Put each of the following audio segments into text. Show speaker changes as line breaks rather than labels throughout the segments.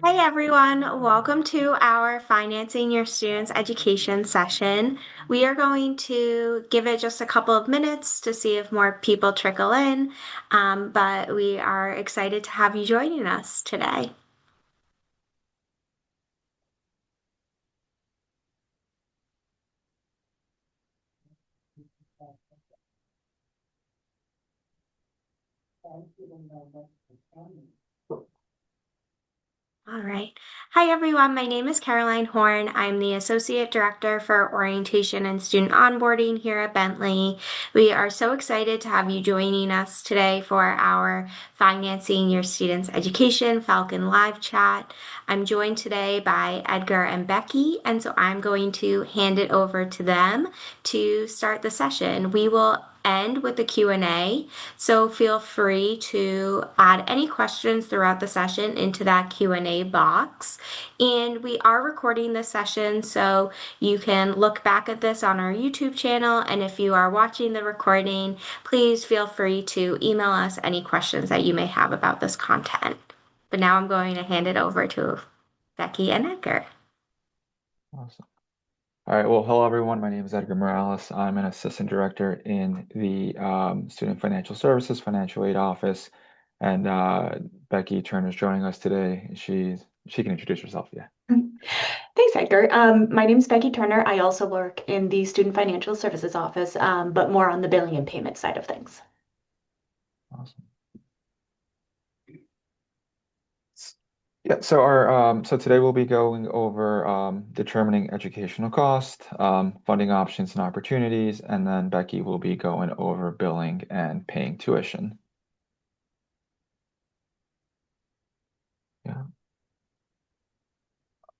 Hi everyone, welcome to our Financing Your Students Education session. We are going to give it just a couple of minutes to see if more people trickle in, but we are excited to have you joining us today. All right. Hi, everyone. My name is Caroline Horn. I'm the Associate Director for Orientation and Student Onboarding here at Bentley. We are so excited to have you joining us today for our Financing Your Students Education Falcon live chat. I'm joined today by Edgar and Becky, and so I'm going to hand it over to them to start the session. We will end with the Q&A. So feel free to add any questions throughout the session into that Q&A box. And we are recording this session, so you can look back at this on our YouTube channel. And if you are watching the recording, please feel free to email us any questions that you may have about this content. But now I'm going to hand it over to Becky and Edgar.
Awesome. All right. Well, hello everyone. My name is Edgar Morales. I'm an assistant director in the Student Financial Services Financial Aid Office, and Becky Turner is joining us today. She can introduce herself. Yeah.
Thanks, Edgar. My name is Becky Turner. I also work in the Student Financial Services Office, but more on the billing and payment side of things.
Awesome. Yeah. So today we'll be going over determining educational cost, funding options and opportunities, and then Becky will be going over billing and paying tuition. Yeah.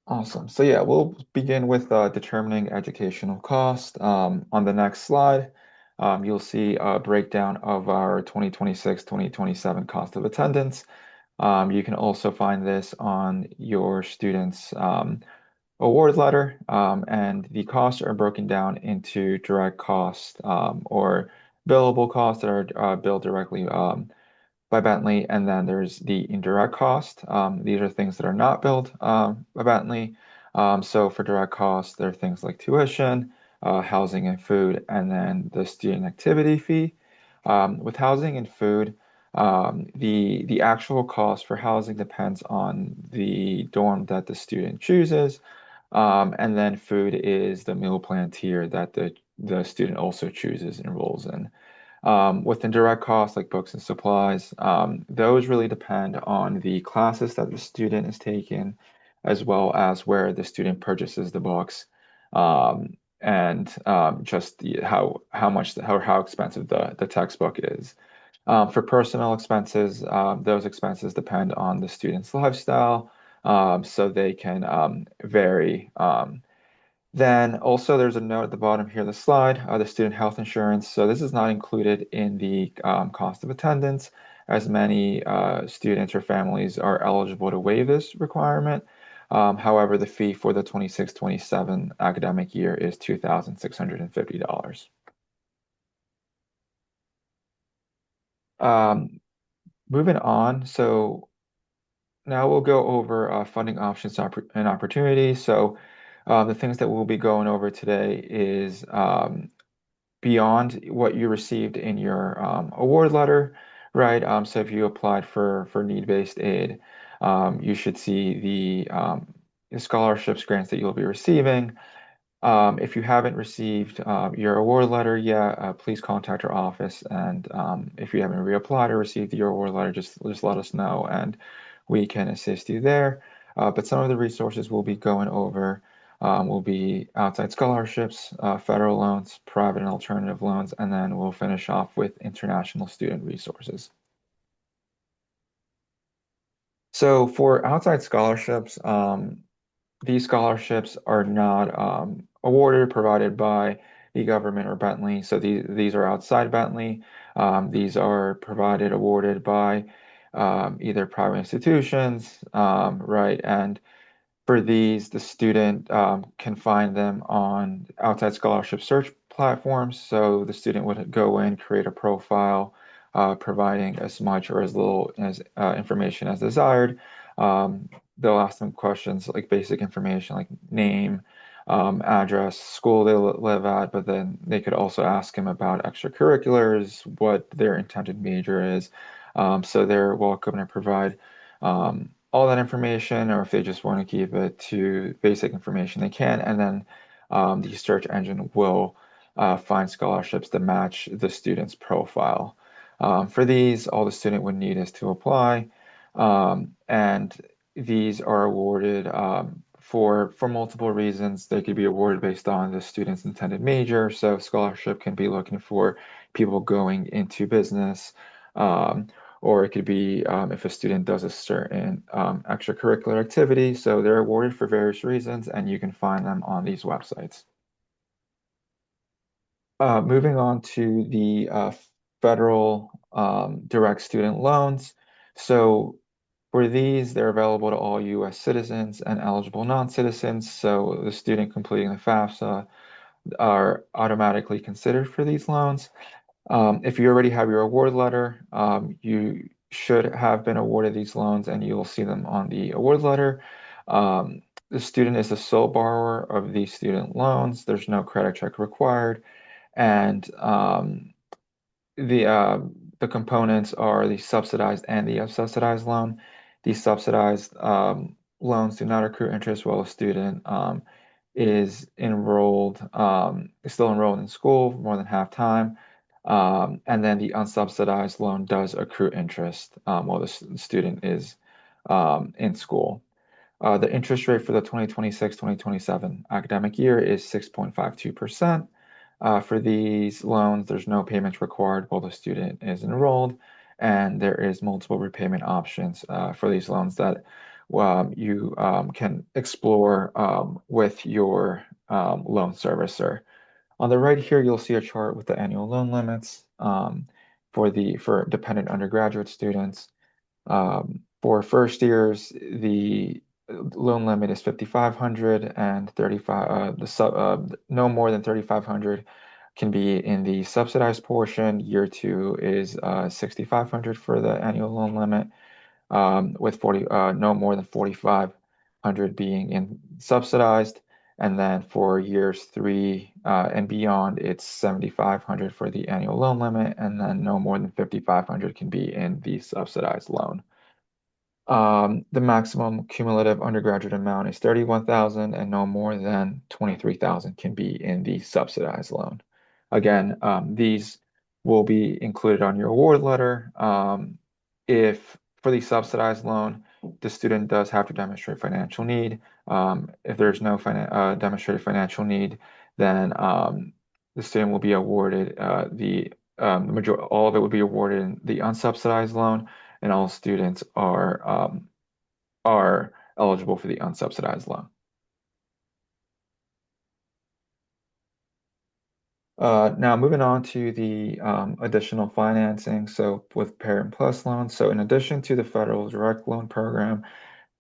Awesome. So yeah, we'll begin with determining educational cost. On the next slide, you'll see a breakdown of our 2026-2027 cost of attendance. You can also find this on your student's award letter, and the costs are broken down into direct costs or billable costs that are billed directly by Bentley, and then there's the indirect cost. These are things that are not billed by Bentley. So for direct costs, there are things like tuition, housing and food, and then the student activity fee. With housing and food, the actual cost for housing depends on the dorm that the student chooses. And then food is the meal plan tier that the student also chooses and enrolls in. With indirect costs like books and supplies, those really depend on the classes that the student is taking, as well as where the student purchases the books, and just how expensive the textbook is. For personal expenses, those expenses depend on the student's lifestyle, so they can vary. Then also there's a note at the bottom here of the slide, the student health insurance. So this is not included in the cost of attendance, as many students or families are eligible to waive this requirement. However, the fee for the 26-27 academic year is $2,650. Um, Moving on, so now we'll go over funding options and opportunities. So the things that we'll be going over today is beyond what you received in your award letter, right? So if you applied for need-based aid, you should see the scholarships grants that you'll be receiving. If you haven't received your award letter yet, please contact our office. And if you haven't reapplied or received your award letter, just let us know, and we can assist you there. But some of the resources we'll be going over will be outside scholarships, federal loans, private and alternative loans, and then we'll finish off with international student resources. So for outside scholarships, these scholarships are not awarded or provided by the government or Bentley. So these are outside Bentley. These are provided, awarded by either private institutions, right? And for these, the student can find them on outside scholarship search platforms. So the student would go in, create a profile, providing as much or as little as information as desired. They'll ask them questions like basic information like name, address, school they live at, but then they could also ask him about extracurriculars, what their intended major is. So they're welcome to provide all that information, or if they just want to keep it to basic information, they can. And then the search engine will find scholarships that match the student's profile. For these, all the student would need is to apply, and these are awarded for multiple reasons. They could be awarded based on the student's intended major. So scholarship can be looking for people going into business, um, or it could be if a student does a certain extracurricular activity. So they're awarded for various reasons, and you can find them on these websites. Moving on to the federal direct student loans. So for these, they're available to all U.S. citizens and eligible non-citizens. So the student completing the FAFSA are automatically considered for these loans. If you already have your award letter, you should have been awarded these loans and you will see them on the award letter. The student is the sole borrower of these student loans. There's no credit check required. And the uh, the components are the subsidized and the unsubsidized loan. The subsidized loans do not accrue interest while a student is still enrolled in school for more than half time. And then the unsubsidized loan does accrue interest while the student is in school. The interest rate for the 2026-2027 academic year is 6.52%. For these loans, there's no payments required while the student is enrolled, and there is multiple repayment options for these loans that you can explore with your loan servicer. On the right here, you'll see a chart with the annual loan limits for dependent undergraduate students. For first years, the loan limit is 5,500 and 35 no more than 3,500 can be in the subsidized portion. Year two is 6,500 for the annual loan limit, with 40 no more than 4,500 being in subsidized. And then for years three and beyond, it's 7,500 for the annual loan limit, and then no more than 5,500 can be in the subsidized loan. The maximum cumulative undergraduate amount is 31,000 and no more than 23,000 can be in the subsidized loan. Again, these will be included on your award letter. If for the subsidized loan, the student does have to demonstrate financial need. If there's no demonstrated financial need, then the student will be awarded all of it would be awarded in the unsubsidized loan, and all students are eligible for the unsubsidized loan. Now moving on to the additional financing. So with Parent Plus loans, so in addition to the federal direct loan program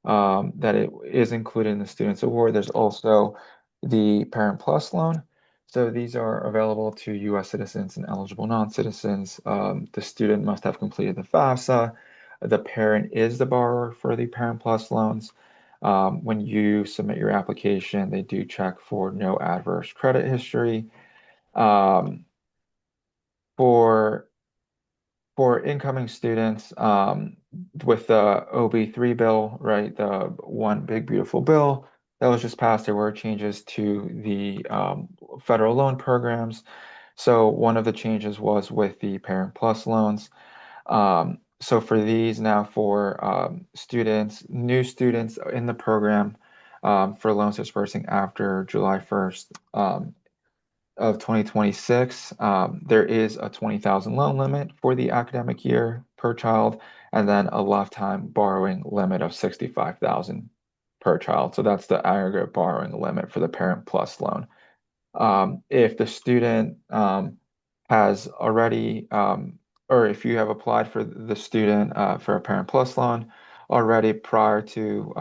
that it is included in the student's award, there's also the Parent Plus loan. So these are available to U.S. citizens and eligible non-citizens. The student must have completed the FAFSA. The parent is the borrower for the Parent Plus loans. When you submit your application, they do check for no adverse credit history. Um, for incoming students, with the OB3 bill, right, the one big beautiful bill that was just passed, there were changes to the federal loan programs. So one of the changes was with the Parent Plus loans. So for these now, for new students in the program, for loans dispersing after July 1st, of 2026, there is a 20,000 loan limit for the academic year per child, and then a lifetime borrowing limit of 65,000 per child. So that's the aggregate borrowing limit for the Parent Plus loan. If the student has already, or if you have applied for the student for a Parent Plus loan already prior to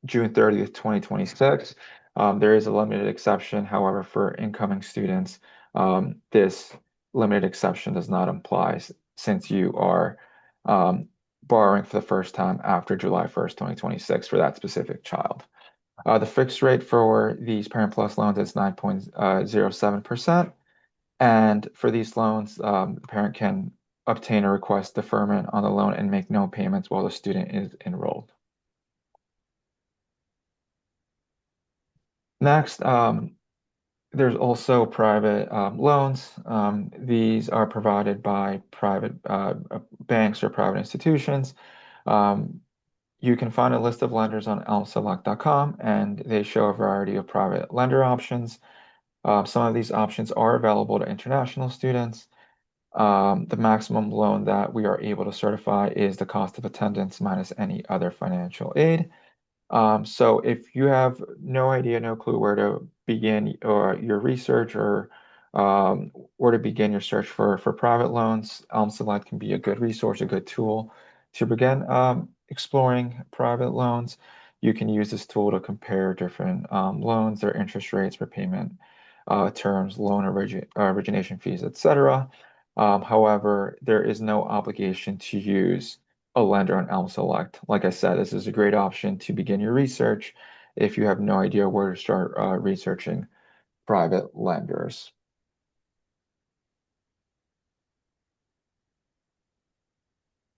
June 30th, 2026. There is a limited exception. However, for incoming students, this limited exception does not apply. since you are borrowing for the first time after July 1st, 2026 for that specific child. The fixed rate for these Parent Plus loans is 9.07%. And for these loans, the parent can obtain or request deferment on the loan and make no payments while the student is enrolled. Next, there's also private loans. These are provided by private banks or private institutions. Um, you can find a list of lenders on elmselect.com, and they show a variety of private lender options. Some of these options are available to international students. The maximum loan that we are able to certify is the cost of attendance minus any other financial aid. So if you have no idea, no clue where to begin or your research or where to begin your search for private loans, Elm Select can be a good resource, a good tool to begin exploring private loans. You can use this tool to compare different loans, their interest rates, repayment terms, loan origination fees, etc. However, there is no obligation to use a lender on Elm Select. Like I said, this is a great option to begin your research if you have no idea where to start researching private lenders.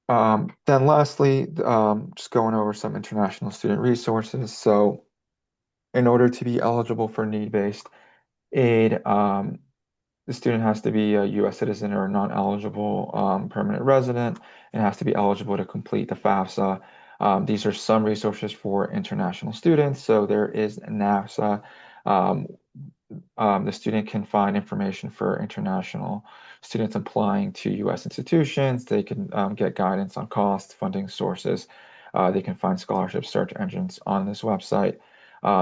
Then lastly, just going over some international student resources. So in order to be eligible for need-based aid, the student has to be a U.S. citizen or a non-eligible permanent resident and has to be eligible to complete the FAFSA. These are some resources for international students. So there is NAFSA. Um, the student can find information for international students applying to U.S. institutions. They can get guidance on costs, funding sources. They can find scholarship search engines on this website.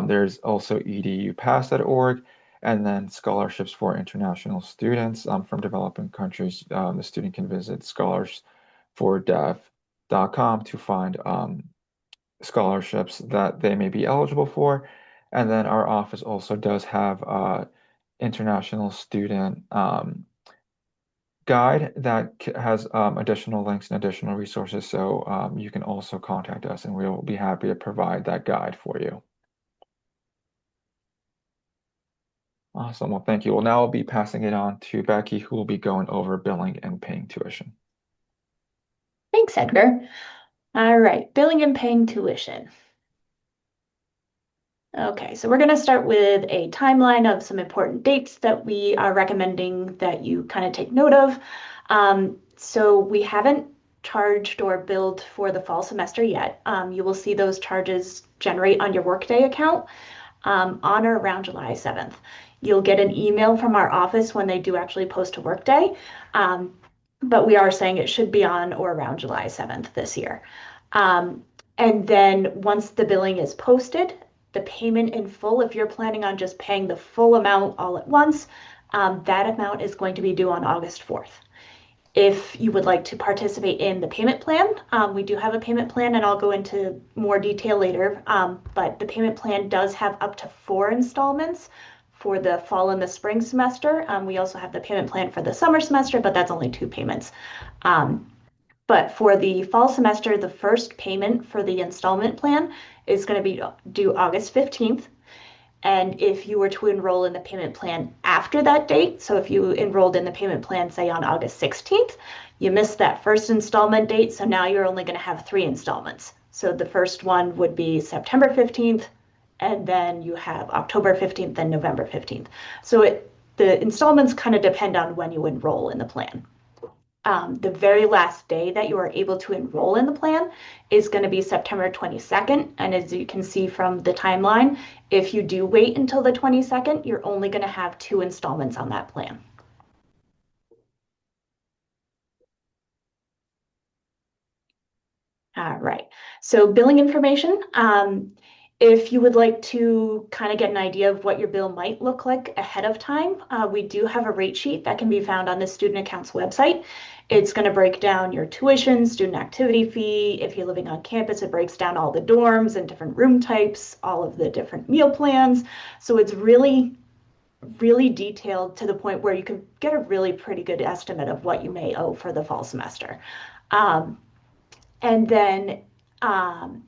There's also edupass.org, and then scholarships for international students from developing countries. The student can visit scholarsfordeaf.com to find scholarships that they may be eligible for. And then our office also does have international student guide that has additional links and additional resources. So you can also contact us and we will be happy to provide that guide for you. Awesome. Well, thank you. Well, now I'll be passing it on to Becky, who will be going over billing and paying tuition.
Thanks, Edgar. All right, billing and paying tuition. Okay, so we're going to start with a timeline of some important dates that we are recommending that you kind of take note of. So we haven't charged or billed for the fall semester yet. You will see those charges generate on your Workday account on or around July 7th. You'll get an email from our office when they do actually post to Workday, but we are saying it should be on or around July 7th this year. And then once the billing is posted, the payment in full, if you're planning on just paying the full amount all at once, that amount is going to be due on August 4th. If you would like to participate in the payment plan, we do have a payment plan and I'll go into more detail later. But the payment plan does have up to 4 installments for the fall and the spring semester. We also have the payment plan for the summer semester, but that's only 2 payments. But for the fall semester, the first payment for the installment plan is going to be due August 15th. And if you were to enroll in the payment plan after that date, so if you enrolled in the payment plan, say on August 16th, you missed that first installment date, so now you're only going to have 3 installments. So the first one would be September 15th, and then you have October 15th and November 15th. So the installments kind of depend on when you enroll in the plan. The very last day that you are able to enroll in the plan is going to be September 22nd. And as you can see from the timeline, if you do wait until the 22nd, you're only going to have 2 installments on that plan. All right, so billing information. If you would like to kind of get an idea of what your bill might look like ahead of time, we do have a rate sheet that can be found on the student accounts website. It's going to break down your tuition, student activity fee. If you're living on campus, it breaks down all the dorms and different room types, all of the different meal plans. So it's really really detailed to the point where you can get a really pretty good estimate of what you may owe for the fall semester. Um, and then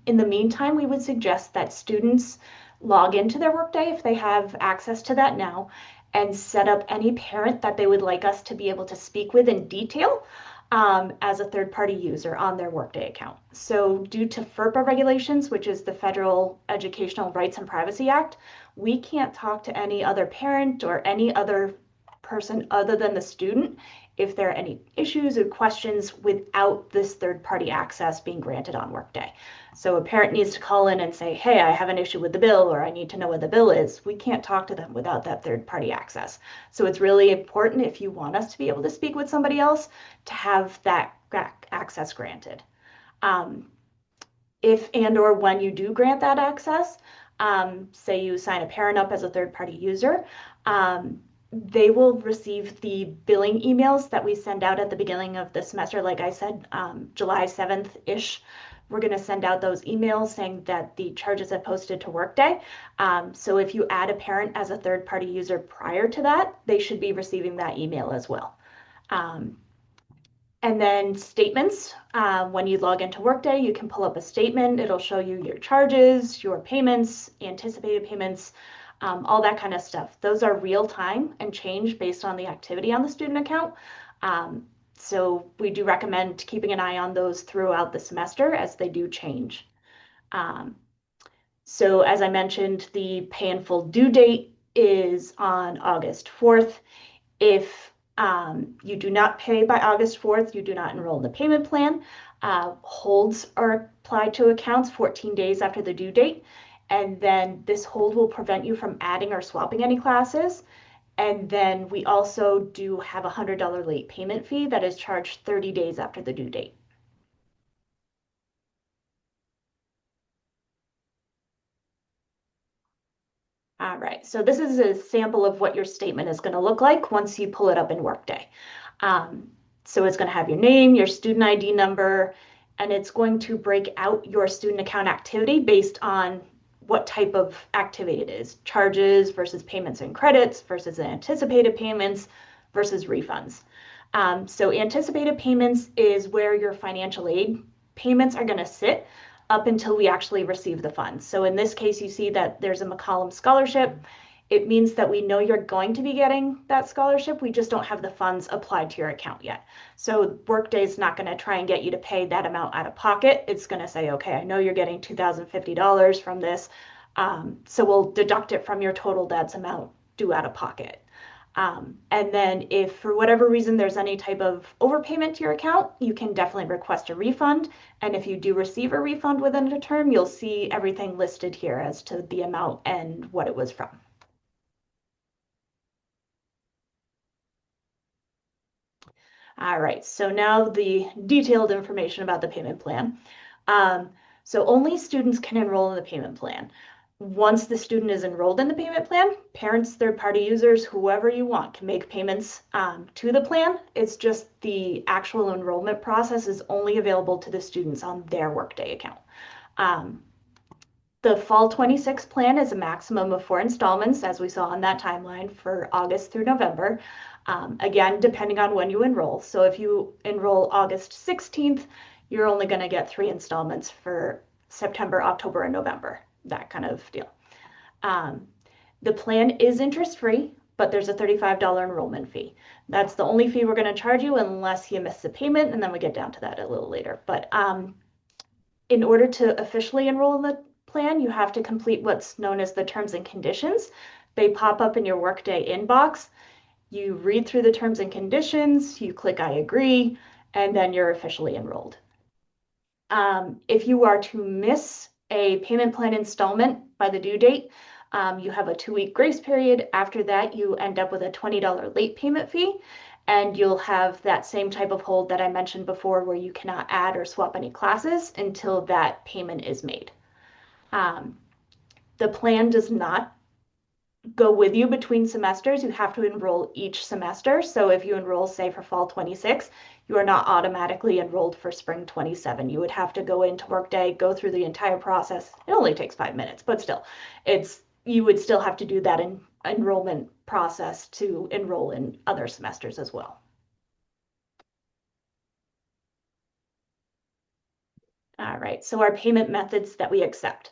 in the meantime, we would suggest that students log into their workday if they have access to that now and set up any parent that they would like us to be able to speak with in detail as a third-party user on their workday account. So due to FERPA regulations, which is the Federal Educational Rights and Privacy Act, we can't talk to any other parent or any other person other than the student if there are any issues or questions without this third-party access being granted on Workday. So a parent needs to call in and say, hey, I have an issue with the bill, or I need to know what the bill is. We can't talk to them without that third-party access. So it's really important, if you want us to be able to speak with somebody else, to have that access granted. If and or when you do grant that access, say you sign a parent up as a third-party user, they will receive the billing emails that we send out at the beginning of the semester. Like I said, July 7th-ish, we're going to send out those emails saying that the charges have posted to Workday. So if you add a parent as a third-party user prior to that, they should be receiving that email as well. And then statements, when you log into Workday, you can pull up a statement. It'll show you your charges, your payments, anticipated payments, all that kind of stuff. Those are real time and change based on the activity on the student account. So we do recommend keeping an eye on those throughout the semester as they do change. So as I mentioned, the pay in full due date is on August 4th. If you do not pay by August 4th, you do not enroll in the payment plan. Holds are applied to accounts 14 days after the due date. And then this hold will prevent you from adding or swapping any classes. And then we also do have a $100 late payment fee that is charged 30 days after the due date. All right, so this is a sample of what your statement is going to look like once you pull it up in Workday. So it's going to have your name, your student ID number, and it's going to break out your student account activity based on what type of activity it is. Charges versus payments and credits versus anticipated payments versus refunds. So anticipated payments is where your financial aid payments are going to sit up until we actually receive the funds. So in this case, you see that there's a McCollum scholarship. It means that we know you're going to be getting that scholarship. We just don't have the funds applied to your account yet. So Workday is not going to try and get you to pay that amount out of pocket. It's going to say, okay, I know you're getting $2,050 from this. So we'll deduct it from your total that's amount due out of pocket. And then if for whatever reason there's any type of overpayment to your account, you can definitely request a refund. And if you do receive a refund within a term, you'll see everything listed here as to the amount and what it was from. All right, so now the detailed information about the payment plan. So only students can enroll in the payment plan. Once the student is enrolled in the payment plan, parents, third-party users, whoever you want can make payments to the plan. It's just the actual enrollment process is only available to the students on their Workday account. The Fall 26 plan is a maximum of 4 installments, as we saw on that timeline for August through November. Again, depending on when you enroll. So if you enroll August 16th, you're only going to get 3 installments for September, October, and November, that kind of deal. The plan is interest-free, but there's a $35 enrollment fee. That's the only fee we're going to charge you unless you miss the payment, and then we get down to that a little later. But in order to officially enroll in the plan, you have to complete what's known as the terms and conditions. They pop up in your Workday inbox. You read through the terms and conditions, you click I agree, and then you're officially enrolled. If you are to miss a payment plan installment by the due date, you have a 2-week grace period. After that, you end up with a $20 late payment fee, and you'll have that same type of hold that I mentioned before where you cannot add or swap any classes until that payment is made. The plan does not go with you between semesters. You have to enroll each semester. So if you enroll, say, for fall 26, you are not automatically enrolled for spring 27. You would have to go into Workday, go through the entire process. It only takes 5 minutes, but still, you would still have to do that enrollment process to enroll in other semesters as well. All right, so our payment methods that we accept.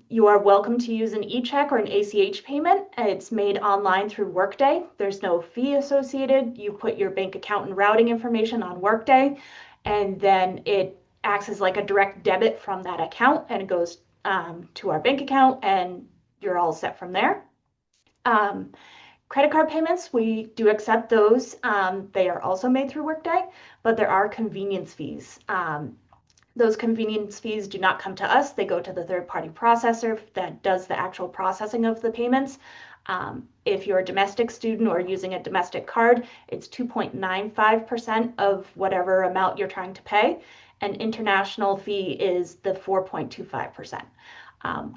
You are welcome to use an e-check or an ACH payment. It's made online through Workday. There's no fee associated. You put your bank account and routing information on Workday, and then it acts as like a direct debit from that account, and it goes to our bank account, and you're all set from there. Um, Credit card payments, we do accept those. They are also made through Workday, but there are convenience fees. Those convenience fees do not come to us. They go to the third-party processor that does the actual processing of the payments. If you're a domestic student or using a domestic card, it's 2.95% of whatever amount you're trying to pay. An international fee is the 4.25%.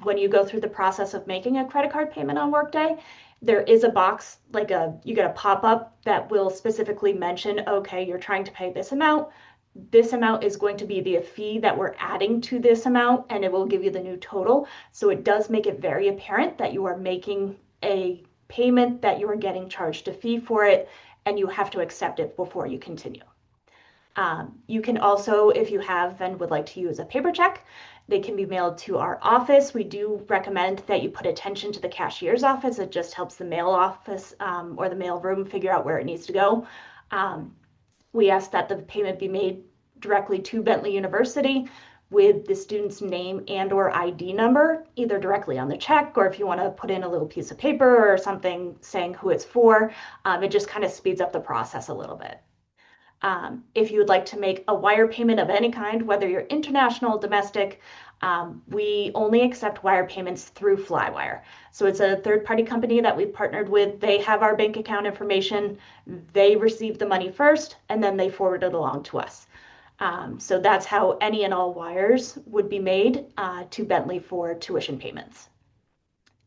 When you go through the process of making a credit card payment on Workday, there is a box, you get a pop-up that will specifically mention, okay, you're trying to pay this amount. This amount is going to be the fee that we're adding to this amount, and it will give you the new total. So it does make it very apparent that you are making a payment, that you are getting charged a fee for it, and you have to accept it before you continue. You can also, if you have and would like to use a paper check, they can be mailed to our office. We do recommend that you put attention to the cashier's office. It just helps the mail office or the mail room figure out where it needs to go. We ask that the payment be made directly to Bentley University with the student's name and or ID number, either directly on the check, or if you want to put in a little piece of paper or something saying who it's for, it just kind of speeds up the process a little bit. If you would like to make a wire payment of any kind, whether you're international, domestic, we only accept wire payments through Flywire. So it's a third-party company that we've partnered with. They have our bank account information. They receive the money first, and then they forward it along to us. So that's how any and all wires would be made to Bentley for tuition payments.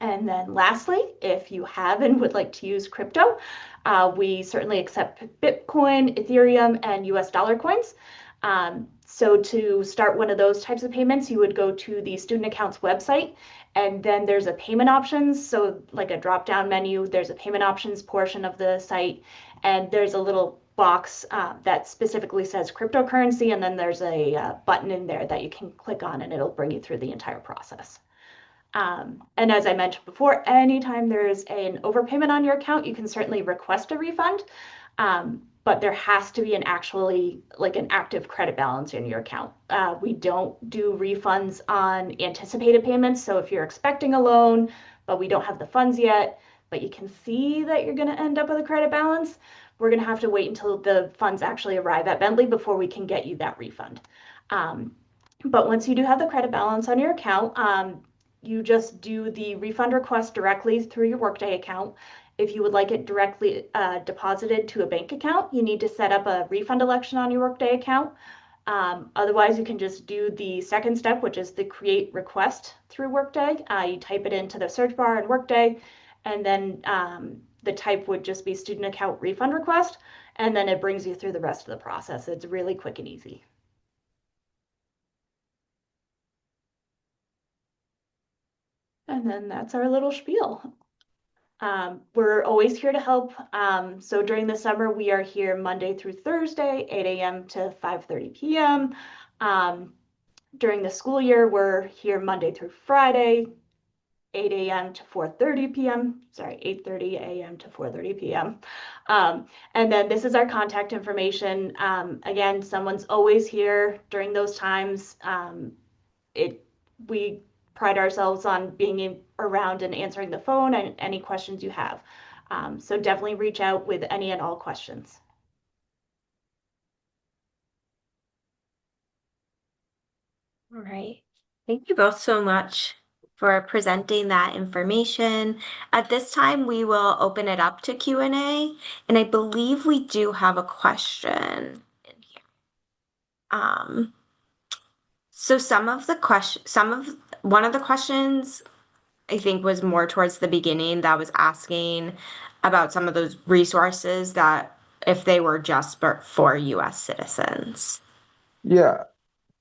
And then lastly, if you have and would like to use crypto, we certainly accept Bitcoin, Ethereum, and US dollar coins. So to start one of those types of payments, you would go to the student accounts website, and then there's a payment options. So like a drop-down menu, there's a payment options portion of the site, and there's a little box that specifically says cryptocurrency, and then there's a button in there that you can click on, and it'll bring you through the entire process. And as I mentioned before, anytime there's an overpayment on your account, you can certainly request a refund. But there has to be an active credit balance in your account. We don't do refunds on anticipated payments. So if you're expecting a loan, but we don't have the funds yet, but you can see that you're going to end up with a credit balance, we're going to have to wait until the funds actually arrive at Bentley before we can get you that refund. But once you do have the credit balance on your account, you just do the refund request directly through your Workday account. If you would like it directly deposited to a bank account, you need to set up a refund election on your Workday account. Otherwise, you can just do the second step, which is the create request through Workday. You type it into the search bar in Workday, and then the type would just be student account refund request, and then it brings you through the rest of the process. It's really quick and easy. And then that's our little spiel. We're always here to help. So during the summer, we are here Monday through Thursday, 8 a.m. to 5:30 p.m. During the school year, we're here Monday through Friday, 8 a.m. to 4:30 p.m. Sorry, 8:30 a.m. to 4:30 p.m. And then this is our contact information. Again, someone's always here during those times. We pride ourselves on being around and answering the phone and any questions you have. So definitely reach out with any and all questions.
All right. Thank you both so much for presenting that information. At this time, we will open it up to Q&A, and I believe we do have a question in here. So one of the questions I think was more towards the beginning that was asking about some of those resources that if they were just for US citizens.
Yeah.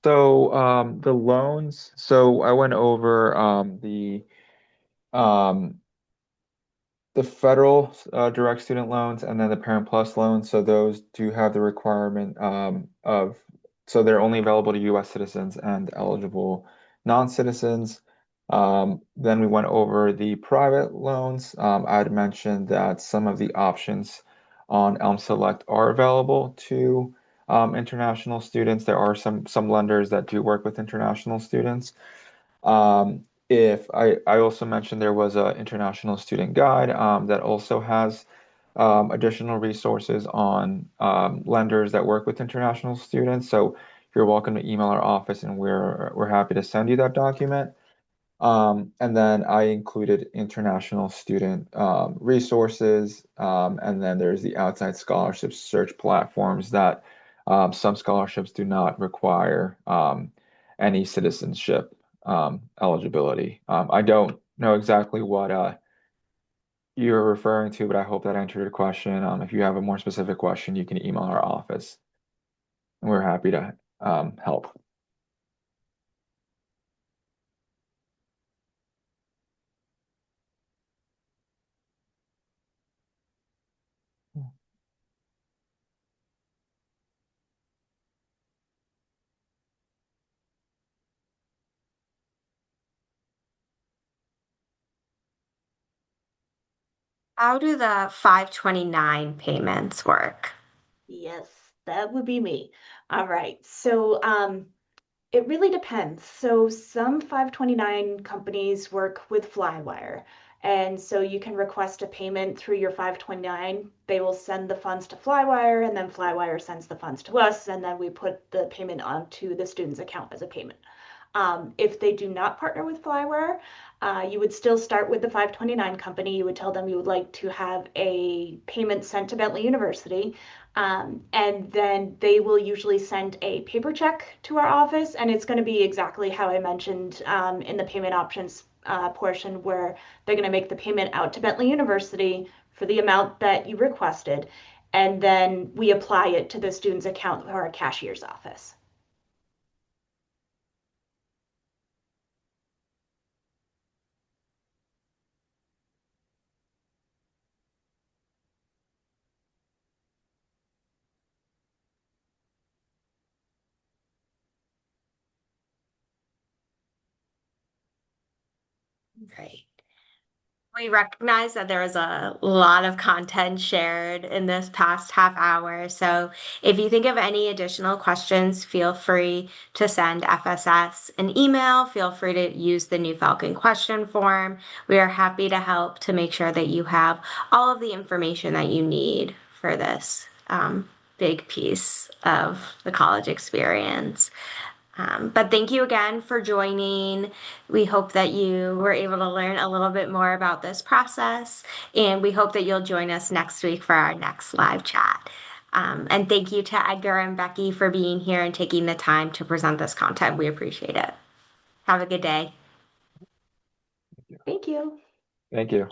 So the loans, so I went over the um, the federal direct student loans and then the Parent Plus loans. So those do have the requirement so they're only available to U.S. citizens and eligible non-citizens. Then we went over the private loans. I had mentioned that some of the options on Elm Select are available to international students. There are some lenders that do work with international students. If I also mentioned there was an international student guide that also has additional resources on lenders that work with international students. So you're welcome to email our office, and we're happy to send you that document. And then I included international student resources, and then there's the outside scholarship search platforms that some scholarships do not require any citizenship eligibility. I don't know exactly what you're referring to, but I hope that answered your question. If you have a more specific question, you can email our office, and we're happy to help.
How do the 529 payments work?
Yes, that would be me. All right. It really depends. So some 529 companies work with Flywire. And so you can request a payment through your 529. They will send the funds to Flywire, and then Flywire sends the funds to us, and then we put the payment onto the student's account as a payment. If they do not partner with Flywire, you would still start with the 529 company. You would tell them you would like to have a payment sent to Bentley University. And then they will usually send a paper check to our office, and it's going to be exactly how I mentioned in the payment options portion, where they're going to make the payment out to Bentley University for the amount that you requested, and then we apply it to the student's account or our cashier's office.
Great. We recognize that there is a lot of content shared in this past half hour. So if you think of any additional questions, feel free to send FSS an email. Feel free to use the new Falcon question form. We are happy to help to make sure that you have all of the information that you need for this big piece of the college experience. But thank you again for joining. We hope that you were able to learn a little bit more about this process, and we hope that you'll join us next week for our next live chat. And thank you to Edgar and Becky for being here and taking the time to present this content. We appreciate it. Have a good day.
Thank you.
Thank you.